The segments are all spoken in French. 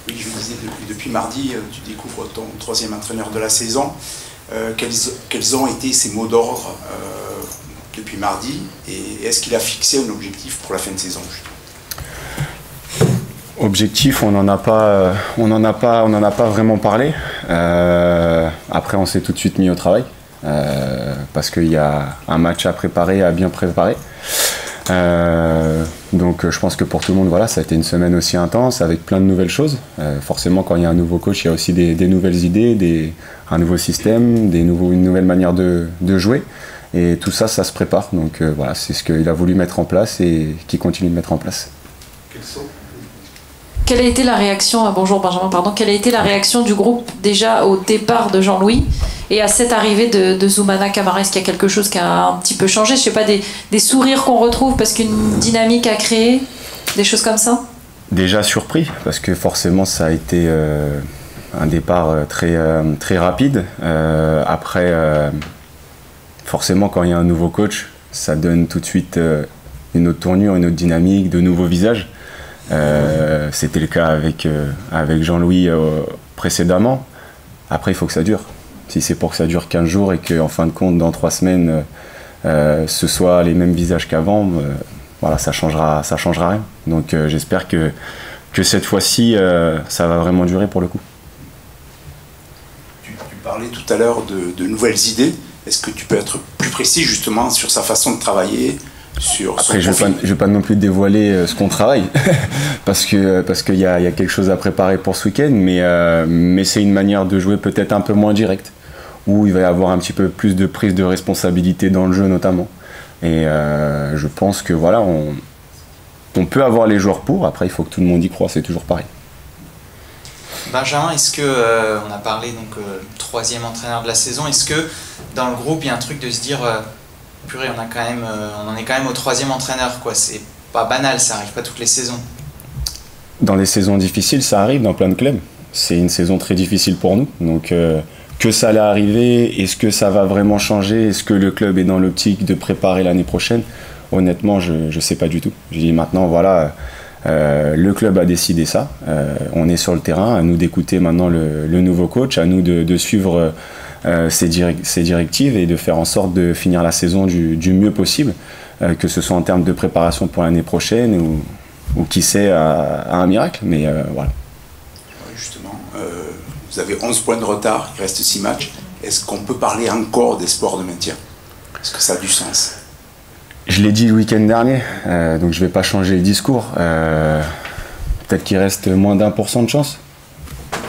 Oui, je me disais, depuis mardi, tu découvres ton troisième entraîneur de la saison. Quels ont été ses mots d'ordre depuis mardi, et est-ce qu'il a fixé un objectif pour la fin de saison? Objectif, on n'en a pas vraiment parlé. Après, on s'est tout de suite mis au travail parce qu'il y a un match à préparer, à bien préparer. Donc je pense que pour tout le monde, voilà, ça a été une semaine aussi intense avec plein de nouvelles choses. Forcément, quand il y a un nouveau coach, il y a aussi des nouvelles idées, un nouveau système, une nouvelle manière de jouer. Et tout ça, ça se prépare. Donc voilà, c'est ce qu'il a voulu mettre en place et qu'il continue de mettre en place. Quelle a été la réaction, bonjour Benjamin, pardon, quelle a été la réaction du groupe déjà au départ de Jean-Louis et à cette arrivée de Zoumana Camara? Est-ce qu'il y a quelque chose qui a un petit peu changé? Je sais pas, des sourires qu'on retrouve parce qu'une dynamique a créé, des choses comme ça? Déjà surpris, parce que forcément ça a été un départ très rapide. Après, forcément quand il y a un nouveau coach, ça donne tout de suite une autre tournure, une autre dynamique, de nouveaux visages. C'était le cas avec Jean-Louis précédemment. Après, il faut que ça dure. Si c'est pour que ça dure 15 jours et qu'en fin de compte, dans 3 semaines, ce soit les mêmes visages qu'avant, voilà, ça changera rien. Donc j'espère que cette fois-ci, ça va vraiment durer pour le coup. Tu parlais tout à l'heure de nouvelles idées. Est-ce que tu peux être plus précis justement sur sa façon de travailler? Après, je ne vais pas non plus dévoiler ce qu'on travaille, parce qu'il y a quelque chose à préparer pour ce week-end, mais c'est une manière de jouer peut-être un peu moins directe, où il va y avoir un petit peu plus de prise de responsabilité dans le jeu notamment. Et je pense que voilà, on peut avoir les joueurs pour, après il faut que tout le monde y croit, c'est toujours pareil. Benjamin, est-ce que, on a parlé donc troisième entraîneur de la saison, est-ce que dans le groupe il y a un truc de se dire purée, on en est quand même au troisième entraîneur, quoi. C'est pas banal, ça arrive pas toutes les saisons. Dans les saisons difficiles, ça arrive dans plein de clubs. C'est une saison très difficile pour nous. Donc que ça allait arriver, est-ce que ça va vraiment changer? Est-ce que le club est dans l'optique de préparer l'année prochaine? Honnêtement, je ne sais pas du tout. Je dis maintenant, voilà, le club a décidé ça. On est sur le terrain, à nous d'écouter maintenant le nouveau coach, à nous de suivre ses directives et de faire en sorte de finir la saison du mieux possible, que ce soit en termes de préparation pour l'année prochaine ou qui sait à un miracle, mais voilà. Justement, vous avez 11 points de retard, il reste 6 matchs. Est-ce qu'on peut parler encore d'espoir de maintien? Est-ce que ça a du sens? Je l'ai dit le week-end dernier, donc je ne vais pas changer le discours. Peut-être qu'il reste moins d'1% de chance.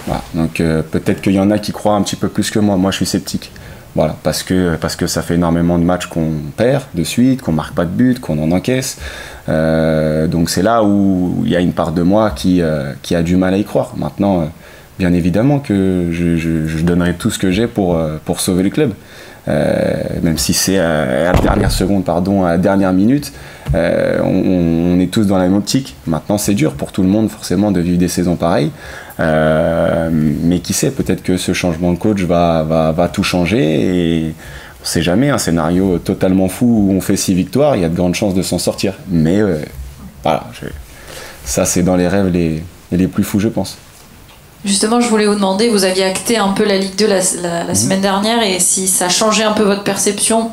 Voilà. Donc peut-être qu'il y en a qui croient un petit peu plus que moi. Moi, je suis sceptique. Voilà, parce que ça fait énormément de matchs qu'on perd de suite, qu'on marque pas de but, qu'on en encaisse. Donc c'est là où il y a une part de moi qui a du mal à y croire. Maintenant, bien évidemment que je donnerai tout ce que j'ai pour sauver le club. Même si c'est à la dernière seconde, à la dernière minute, on est tous dans la même optique. Maintenant, c'est dur pour tout le monde forcément de vivre des saisons pareilles. Mais qui sait, peut-être que ce changement de coach va tout changer et on ne sait jamais, un scénario totalement fou où on fait 6 victoires, il y a de grandes chances de s'en sortir. Mais voilà, ça c'est dans les rêves les plus fous, je pense. Justement, je voulais vous demander, vous aviez acté un peu la Ligue 2 la semaine dernière, et si ça changeait un peu votre perception,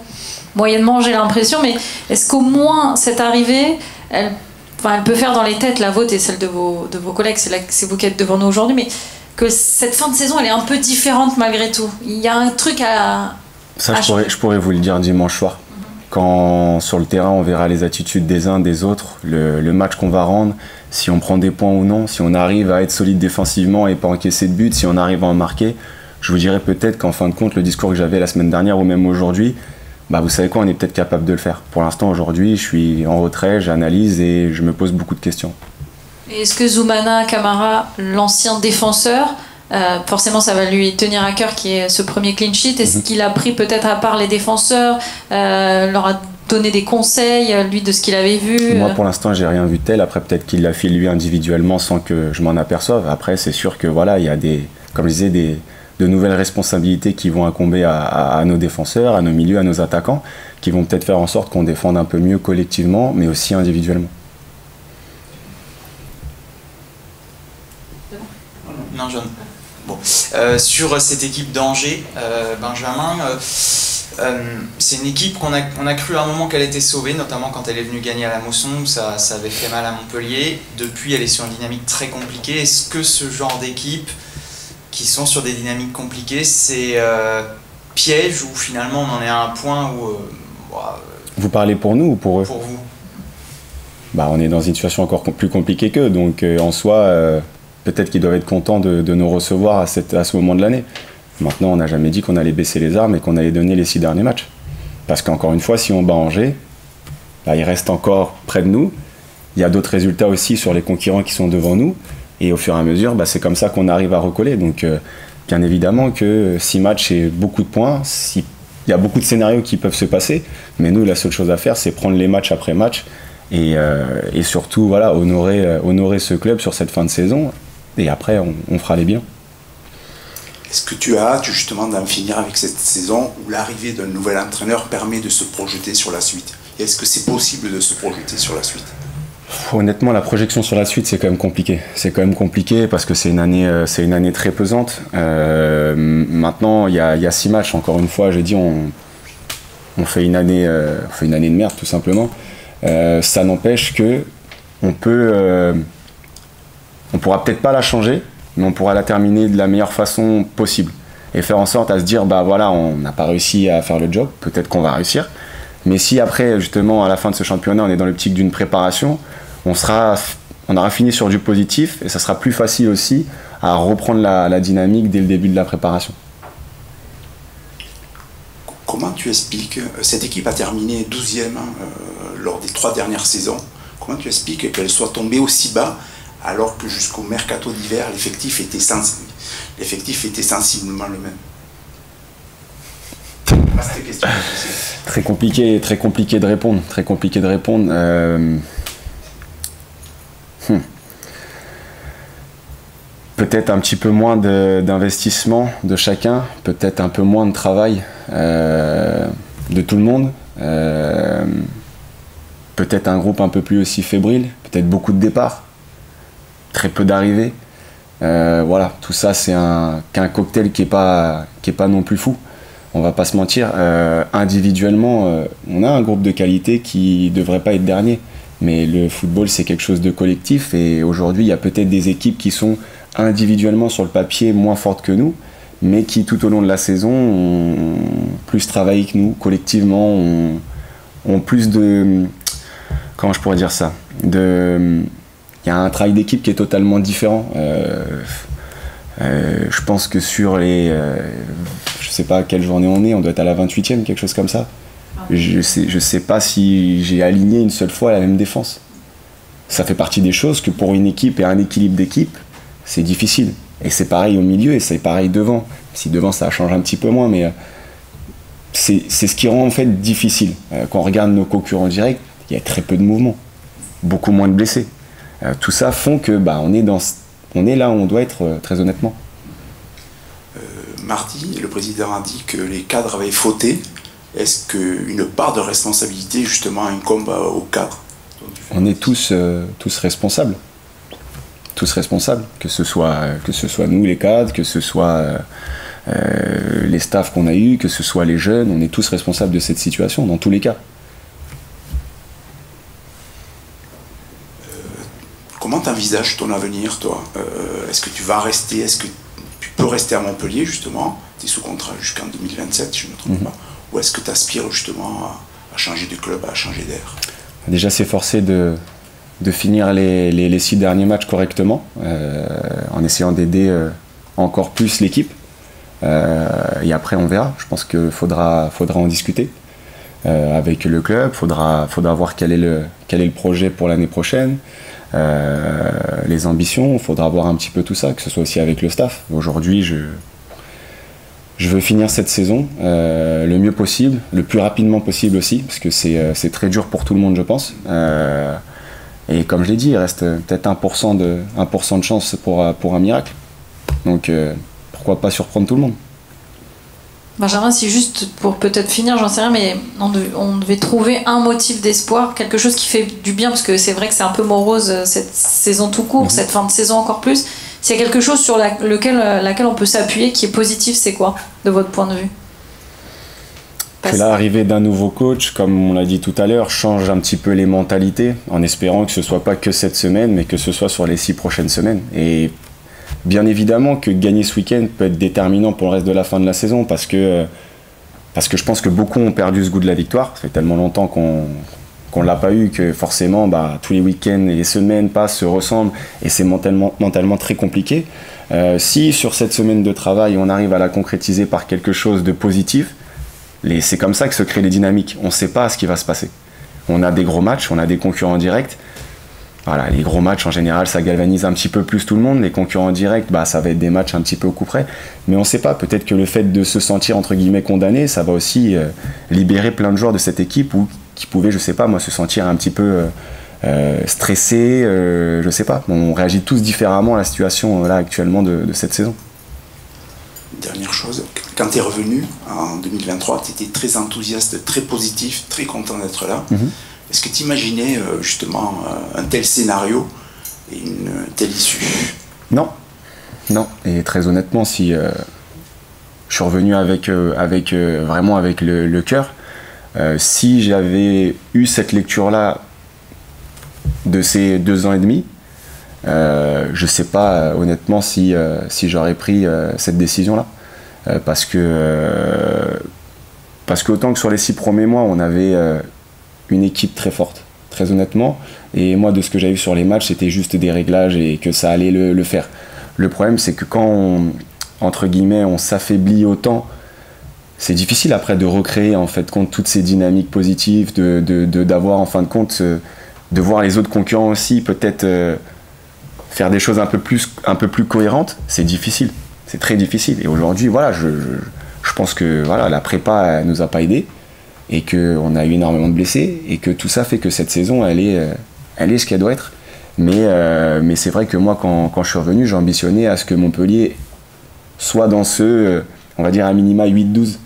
moyennement j'ai l'impression, mais est-ce qu'au moins cette arrivée, elle peut faire dans les têtes, la vôtre et celle de vos collègues, c'est vous qui êtes devant nous aujourd'hui, mais que cette fin de saison, elle est un peu différente malgré tout. Il y a un truc à... Ça, je pourrais vous le dire dimanche soir. Quand sur le terrain, on verra les attitudes des uns, des autres, le match qu'on va rendre, si on prend des points ou non, si on arrive à être solide défensivement et pas encaisser de but, si on arrive à en marquer, je vous dirais peut-être qu'en fin de compte, le discours que j'avais la semaine dernière ou même aujourd'hui, vous savez quoi, on est peut-être capable de le faire. Pour l'instant, aujourd'hui, je suis en retrait, j'analyse et je me pose beaucoup de questions. Et est-ce que Zoumana Camara, l'ancien défenseur, forcément ça va lui tenir à cœur qui est ce premier clean sheet, est-ce qu'il a pris peut-être à part les défenseurs, leur a donné des conseils, lui, de ce qu'il avait vu? Moi, pour l'instant, j'ai rien vu de tel. Après, peut-être qu'il l'a fait lui individuellement sans que je m'en aperçoive. Après, c'est sûr que voilà, il y a comme je disais, de nouvelles responsabilités qui vont incomber à nos défenseurs, à nos milieux, à nos attaquants, qui vont peut-être faire en sorte qu'on défende un peu mieux collectivement, mais aussi individuellement. Non, John. Bon. Sur cette équipe d'Angers, Benjamin, c'est une équipe qu'on a cru à un moment qu'elle était sauvée, notamment quand elle est venue gagner à la Mosson, ça avait fait mal à Montpellier. Depuis, elle est sur une dynamique très compliquée. Est-ce que ce genre d'équipe qui sont sur des dynamiques compliquées, c'est piège ou finalement on en est à un point où... Vous parlez pour nous ou pour eux? Pour vous. Bah, on est dans une situation encore plus compliquée qu'eux, donc en soi, peut-être qu'ils doivent être contents de nous recevoir à ce moment de l'année. Maintenant, on n'a jamais dit qu'on allait baisser les armes et qu'on allait donner les 6 derniers matchs. Parce qu'encore une fois, si on bat Angers, bah, il reste encore près de nous. Il y a d'autres résultats aussi sur les concurrents qui sont devant nous. Et au fur et à mesure, bah, c'est comme ça qu'on arrive à recoller. Donc, bien évidemment que 6 matchs et beaucoup de points, il y a beaucoup de scénarios qui peuvent se passer. Mais nous, la seule chose à faire, c'est prendre les matchs après match et surtout voilà, honorer ce club sur cette fin de saison. Et après, on fera les biens. Est-ce que tu as hâte justement d'en finir avec cette saison où l'arrivée d'un nouvel entraîneur permet de se projeter sur la suite? Et est-ce que c'est possible de se projeter sur la suite? Honnêtement, la projection sur la suite, c'est quand même compliqué. C'est quand même compliqué parce que c'est une année très pesante. Maintenant, il y a 6 matchs. Encore une fois, j'ai dit, on fait une année de merde, tout simplement. Ça n'empêche que on pourra peut-être pas la changer, mais on pourra la terminer de la meilleure façon possible et faire en sorte à se dire bah voilà, on n'a pas réussi à faire le job, peut-être qu'on va réussir, mais si après justement à la fin de ce championnat on est dans l'optique d'une préparation, on aura fini sur du positif et ça sera plus facile aussi à reprendre la dynamique dès le début de la préparation. Comment tu expliques, cette équipe a terminé 12e lors des 3 dernières saisons, comment tu expliques qu'elle soit tombée aussi bas alors que jusqu'au mercato d'hiver, l'effectif était sensiblement le même? Très compliqué de répondre. Peut-être un petit peu moins d'investissement de chacun, peut-être un peu moins de travail de tout le monde, peut-être un groupe un peu plus aussi fébrile, peut-être beaucoup de départs, très peu d'arrivées. Voilà, tout ça c'est qu'un cocktail qui est pas non plus fou. On va pas se mentir. Individuellement, on a un groupe de qualité qui devrait pas être dernier. Mais le football c'est quelque chose de collectif et aujourd'hui il y a peut-être des équipes qui sont individuellement sur le papier moins fortes que nous, mais qui tout au long de la saison ont plus travaillé que nous, collectivement, ont plus de... Comment je pourrais dire ça? Il y a un travail d'équipe qui est totalement différent. Je pense que sur les... je sais pas à quelle journée on doit être à la 28e, quelque chose comme ça. Je sais pas si j'ai aligné une seule fois la même défense. Ça fait partie des choses que pour une équipe et un équilibre d'équipe, c'est difficile. Et c'est pareil au milieu et c'est pareil devant. Si devant ça change un petit peu moins, mais c'est ce qui rend en fait difficile. Quand on regarde nos concurrents directs, il y a très peu de mouvements, beaucoup moins de blessés. Tout ça font que on est là où on doit être, très honnêtement. Mardi, le président a dit que les cadres avaient fauté. Est-ce qu'une part de responsabilité justement incombe aux cadres? On est tous responsables. Tous responsables, que ce soit nous les cadres, que ce soit les staffs qu'on a eus, que ce soit les jeunes, on est tous responsables de cette situation, dans tous les cas. Comment t'envisages ton avenir, toi? Est-ce que tu vas rester, est-ce que tu peux rester à Montpellier, justement? Tu es sous contrat jusqu'en 2027, si je ne me trompe pas. Ou est-ce que tu aspires justement à changer de club, à changer d'air? Déjà, s'efforcer de finir les 6 derniers matchs correctement, en essayant d'aider encore plus l'équipe. Et après, on verra. Je pense qu'il faudra en discuter avec le club. Faudra voir quel est le projet pour l'année prochaine. Les ambitions, il faudra voir un petit peu tout ça, que ce soit aussi avec le staff. Aujourd'hui, je veux finir cette saison le mieux possible, le plus rapidement possible aussi, parce que c'est très dur pour tout le monde, je pense. Et comme je l'ai dit, il reste peut-être 1% de chance pour un miracle. Donc pourquoi pas surprendre tout le monde? Benjamin, si juste pour peut-être finir, j'en sais rien, mais on devait trouver un motif d'espoir, quelque chose qui fait du bien, parce que c'est vrai que c'est un peu morose cette saison tout court, cette fin de saison encore plus. S'il y a quelque chose sur laquelle on peut s'appuyer qui est positif, c'est quoi, de votre point de vue? Que l'arrivée d'un nouveau coach, comme on l'a dit tout à l'heure, change un petit peu les mentalités, en espérant que ce soit pas que cette semaine, mais que ce soit sur les 6 prochaines semaines. Et bien évidemment que gagner ce week-end peut être déterminant pour le reste de la fin de la saison, parce que je pense que beaucoup ont perdu ce goût de la victoire. Ça fait tellement longtemps qu'on l'a pas eu que forcément tous les week-ends et les semaines passent, se ressemblent, et c'est mentalement très compliqué. Si sur cette semaine de travail on arrive à la concrétiser par quelque chose de positif, c'est comme ça que se créent les dynamiques. On ne sait pas ce qui va se passer. On a des gros matchs, on a des concurrents directs. Voilà, les gros matchs en général ça galvanise un petit peu plus tout le monde. Les concurrents directs, ça va être des matchs un petit peu au coup près. Mais on ne sait pas, peut-être que le fait de se sentir entre guillemets condamné, ça va aussi libérer plein de joueurs de cette équipe qui pouvaient, je sais pas moi, se sentir un petit peu stressés, je sais pas. On réagit tous différemment à la situation là actuellement de cette saison. Dernière chose, quand tu es revenu en 2023, tu étais très enthousiaste, très positif, très content d'être là. Est-ce que tu imaginais justement un tel scénario et une telle issue? Non. Et très honnêtement, si je suis revenu vraiment avec le cœur, si j'avais eu cette lecture-là de ces 2 ans et demi, je sais pas honnêtement si j'aurais pris cette décision-là, parce que autant que sur les 6 premiers mois on avait une équipe très forte, très honnêtement, et moi de ce que j'avais vu sur les matchs c'était juste des réglages et que ça allait le faire. Le problème c'est que quand entre guillemets on s'affaiblit autant, c'est difficile après de recréer en fait compte toutes ces dynamiques positives, d'avoir en fin de compte de voir les autres concurrents aussi peut-être faire des choses un peu plus cohérentes. C'est difficile, c'est très difficile. Et aujourd'hui, voilà, je pense que voilà, la prépa elle nous a pas aidés et qu'on a eu énormément de blessés et que tout ça fait que cette saison, elle est ce qu'elle doit être. Mais c'est vrai que moi, quand je suis revenu, j'ai ambitionné à ce que Montpellier soit dans on va dire à minima 8-12.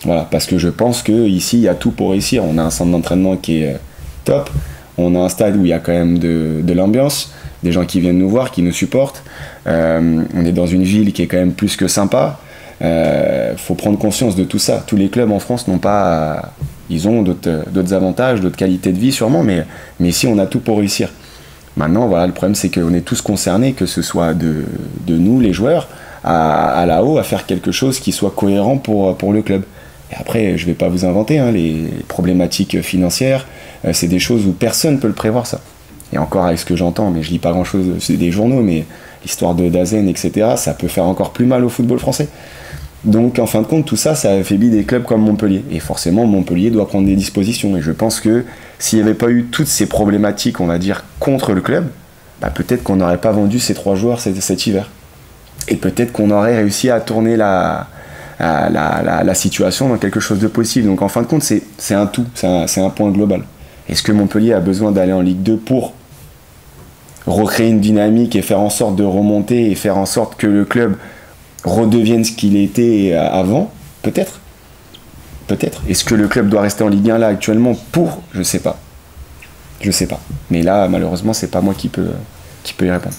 Voilà, parce que je pense qu'ici, il y a tout pour réussir. On a un centre d'entraînement qui est top. On a un stade où il y a quand même de l'ambiance, des gens qui viennent nous voir, qui nous supportent. On est dans une ville qui est quand même plus que sympa. Faut prendre conscience de tout ça. Tous les clubs en France n'ont pas... Ils ont d'autres avantages, d'autres qualités de vie sûrement, mais ici on a tout pour réussir. Maintenant, voilà, le problème c'est qu'on est tous concernés, que ce soit de nous, les joueurs, à là-haut, à faire quelque chose qui soit cohérent pour le club. Et après, je ne vais pas vous inventer, les problématiques financières, c'est des choses où personne ne peut le prévoir, ça. Et encore avec ce que j'entends, mais je lis pas grand-chose, c'est des journaux, mais l'histoire de Dazen, etc., ça peut faire encore plus mal au football français. Donc en fin de compte, tout ça, ça affaiblit des clubs comme Montpellier. Et forcément, Montpellier doit prendre des dispositions. Et je pense que s'il n'y avait pas eu toutes ces problématiques, on va dire, contre le club, peut-être qu'on n'aurait pas vendu ces 3 joueurs cet hiver. Et peut-être qu'on aurait réussi à tourner la situation dans quelque chose de possible. Donc en fin de compte, c'est un tout, c'est un point global. Est-ce que Montpellier a besoin d'aller en Ligue 2 pour recréer une dynamique et faire en sorte de remonter et faire en sorte que le club redevienne ce qu'il était avant? Peut-être. Est-ce que le club doit rester en Ligue 1 là actuellement pour? Je sais pas. Mais là, malheureusement, c'est pas moi qui peut y répondre.